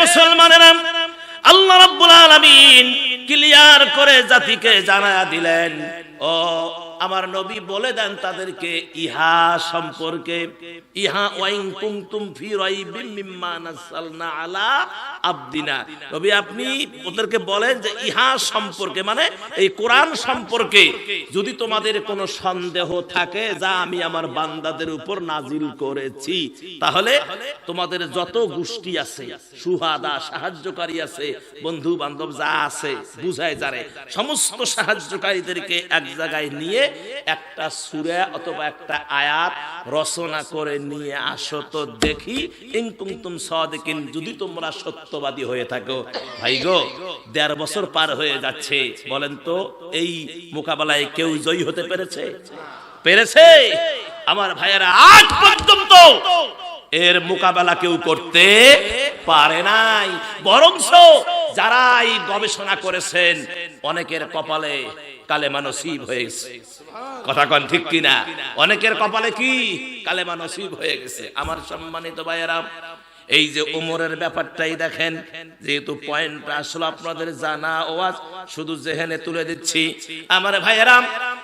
মুসলমানেরা, আল্লাহ রাব্বুল আলামিন ক্লিয়ার করে জাতিকে জানায়া দিলেন, ও আমার নবী বলে দেন তাদেরকে ইহা সম্পর্কে, ইহা ওয়াইন কুনতুম ফি রাইবিম মিম্মা নাযালনা আলা আবদিনা। নবী আপনি ওদেরকে বলেন যে ইহা সম্পর্কে, মানে এই কোরআন সম্পর্কে যদি তোমাদের কোনো সন্দেহ থাকে যা আমি আমার বান্দাদের উপর নাজিল করেছি, তাহলে তোমাদের যত গোষ্ঠী আছে, সুহাদা সাহায্যকারী আছে, বন্ধু বান্ধব যা আছে, বুঝায় যারে, সমস্ত সাহায্যকারীদেরকে এক জায়গায় নিয়ে একটা সূরা অথবা একটা আয়াত রচনা করে নিয়ে আসো তো দেখি, ইন কুনতুম সাদিকিন, যদি তোমরা সত্যবাদী হয়ে থাকো। ভাই গো, ১.৫ বছর পার হয়ে যাচ্ছে, বলেন তো এই মোকাবেলায় কেউ জয়ী হতে পেরেছে? পেরেছে? আমার ভাইয়েরা, আজ পর্যন্ত এর মোকাবেলা কেউ করতে পারে নাই। বরংস যারা এই গবেষণা করেছেন অনেকের কপালে কালেমা নসিব হয়ে গেছে। কথা কোন ঠিক কিনা? অনেকের কপালে কি কালেমা নসিব হয়ে গেছে। আমার সম্মানিত ভাইয়েরা, এই যে ওমরের ব্যাপারটাই দেখেন, যেহেতু পয়েন্টটা আসলে আপনাদের জানা ওয়াজ, শুধু জেহেনে তুলে দিচ্ছি। আমার ভাইয়েরা,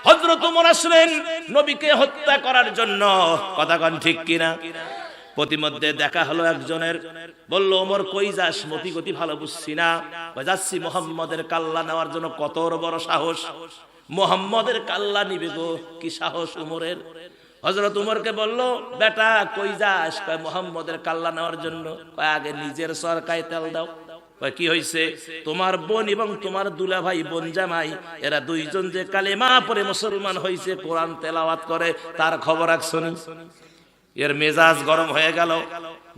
হযরত ওমর আসলেন নবীকে হত্যা করার জন্য। কথা কোন ঠিক কিনা? প্রতিমধ্যে দেখা হলো একজনের, বলল ওমর কই যাস? মতি গতি ভালো বুঝছি না। যাচ্ছি মুহাম্মদের কাল্লা নেওয়ার জন্য। কত বড় সাহস! মুহাম্মদের কাল্লা নিবে গো, কি সাহস ওমরের! হযরত উমরকে বলল, বেটা কই যাস? কয় মুহাম্মদের কাল্লা নেওয়ার জন্য। কয় আগে নিজের সরকায় তেল দাও। কয় কি হইছে? তোমার বোন এবং তোমার দুলাভাই বোন জামাই, এরা দুইজন যে কালেমা পড়ে মুসলমান হইছে, কোরআন তেলাওয়াত করে, তার খবর রাখছো না? এর মেজাজ গরম হয়ে গেল।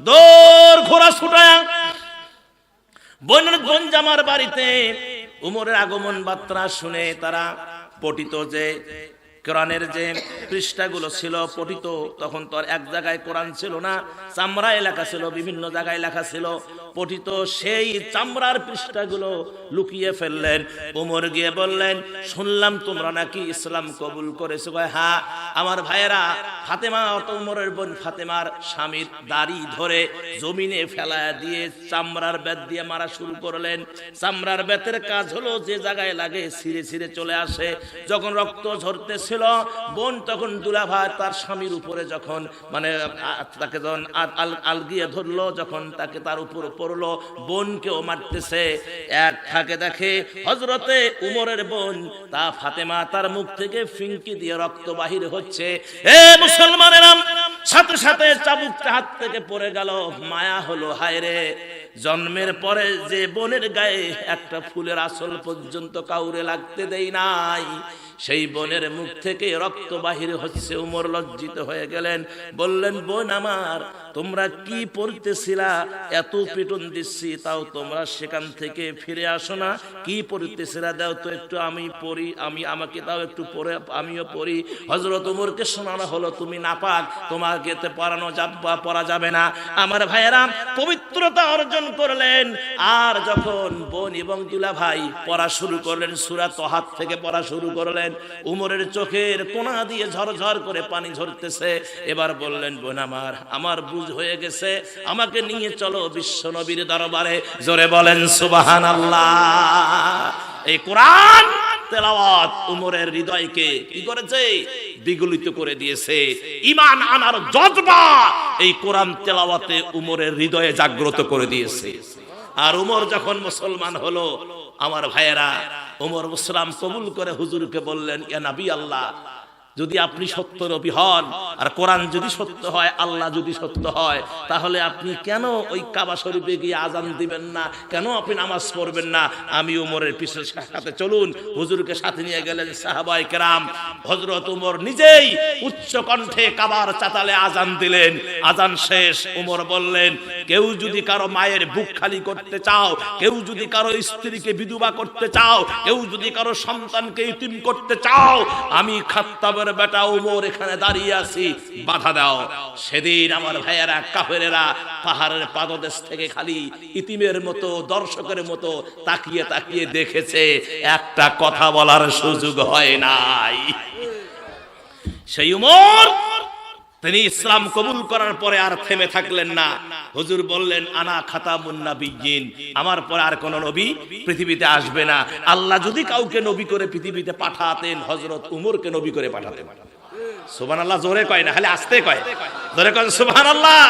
দৌড় ঘোড়া ছুটায়া বোন জামার বাড়িতে উমরের আগমন বার্তা শুনে তারা পঠিত যে কোরআনের যে পৃষ্ঠাগুলো ছিল পঠিত, তখন তো আর এক জায়গায় কোরআন ছিল না, চামড়া এলাকা ছিল, বিভিন্ন জায়গায় লেখা ছিল পঠিত। সেই চামড়ার পৃষ্ঠাগুলো লুকিয়ে ফেললেন। ওমর গিয়ে বললেন, শুনলাম তোমরা নাকি ইসলাম কবুল করেছো। হ্যাঁ। আমার ভাইয়েরা, ফাতেমা, ওমরের বোন ফাতেমার স্বামীর দাড়ি ধরে জমিনে ফেলায় দিয়ে চামড়ার বেত দিয়ে মারা শুরু করলেন। চামড়ার বেতের কাজ হলো যে জায়গায় লাগে ছিঁড়ে ছিঁড়ে চলে আসে। যখন রক্ত ঝরতেছিল, বোন তখন দুলাভাই তার স্বামীর উপরে যখন মানে তাকে যখন আলগিয়ে ধরলো, যখন তাকে তার উপর পড়লো, বোনকেও মারতেছে। এক ফাঁকে দেখে হযরতে উমরের বোন তা ফাতেমা, তার মুখ থেকে ফিঙ্কি দিয়ে রক্ত বাহির হচ্ছে। এ মুসলমানেরা, সাথে সাথে চাবুকটা হাত থেকে পড়ে গেল। মায়া হলো, হায় রে, জন্মের পরে যে বোনের গায়ে একটা ফুলের আঁচল পর্যন্ত কাউরে লাগতে দেই নাই, সেই বোনের মুখ থেকে রক্ত বাহির হচ্ছে। উমর লজ্জিত হয়ে গেলেন, বললেন, বোন আমার, তোমরা কি পড়তেছিলা? এত পিটন দিচ্ছি, তাও তোমরা সেখান থেকে ফিরে আসো না। কি পড়তেছিলা? দাও তো একটু, আমি পড়ি, আমাকে দাও একটু পড়ে, আমিও পড়ি। হযরত উমরকে শোনানো হলো, তুমি নাপাক, তোমাকে পড়া যাবে না। আমার ভাইয়েরা, পবিত্রতা অর্জন করলেন। আর যখন বোন এবং দুলাভাই পড়া শুরু করলেন, সূরা তহাত থেকে পড়া শুরু করলেন, উমরের চোখের কোণা দিয়ে ঝরঝর করে পানি ঝরতেছে। এবার বললেন, বোন আমার বুঝ হয়ে গেছে, আমাকে নিয়ে চলো বিশ্ব নবীর দরবারে। জোরে বলেন সুবহানাল্লাহ। এই কোরআন তেলাওয়াত উমরের হৃদয়কে কি করেছে? বিগলিত করে দিয়েছে। ঈমান আনার জজবা এই কোরআন তেলাওয়াতে উমরের হৃদয়ে জাগ্রত করে দিয়েছে। আর উমর যখন মুসলমান হলো, আমার ভাইয়েরা, ওমর ইসলাম কবুল করে হুজুরকে বললেন, ইয়া নবী আল্লাহ, যদি আপনি সত্য নবী হন আর কোরআন যদি সত্য হয়, আল্লাহ যদি সত্য হয়, তাহলে আপনি কেন ওই কাবা শরীফে গিয়ে আজান দিবেন না? কেন আপনি নামাজ পড়বেন না? আমি ওমরের পিছনে সাথে চলুন। হুজুরকে সাথে নিয়ে গেলেন সাহাবায়ে কেরাম। হযরত ওমর নিজেই উচ্চ কণ্ঠে কাবার চাতালে আজান দিলেন। আজান শেষ, ওমর বললেন, কেউ যদি কারো মায়ের বুক খালি করতে চাও, কেউ যদি কারো স্ত্রীকে বিধবা করতে চাও, কেউ যদি কারো সন্তানকে ইতিম করতে চাও, আমি খাত্তাবের বেটা ওমর এখানে দাঁড়িয়ে আছি, বাধা দাও। সেদিন আমার ভাইয়েরা, কাফেরেরা পাহাড়ের পাদদেশ থেকে খালি ইতিমের মতো, দর্শকের মতো তাকিয়ে তাকিয়ে দেখেছে, একটা কথা বলার সুযোগ হয় নাই। সেই ওমর, তিনি ইসলাম কবুল করার পরে আর থেমে থাকলেন না। হুজুর বললেন আনা খাতামুন নাবিয়্যিন, আমার পর আর কোন নবী পৃথিবীতে আসবে না। আল্লাহ যদি কাউকে নবী করে পৃথিবীতে পাঠাতেন, হযরত উমরকে নবী করে পাঠাতেন। সুবহানাল্লাহ জোরে কয় না, খালি আস্তে কয়, জোরে কয় সুবহানাল্লাহ।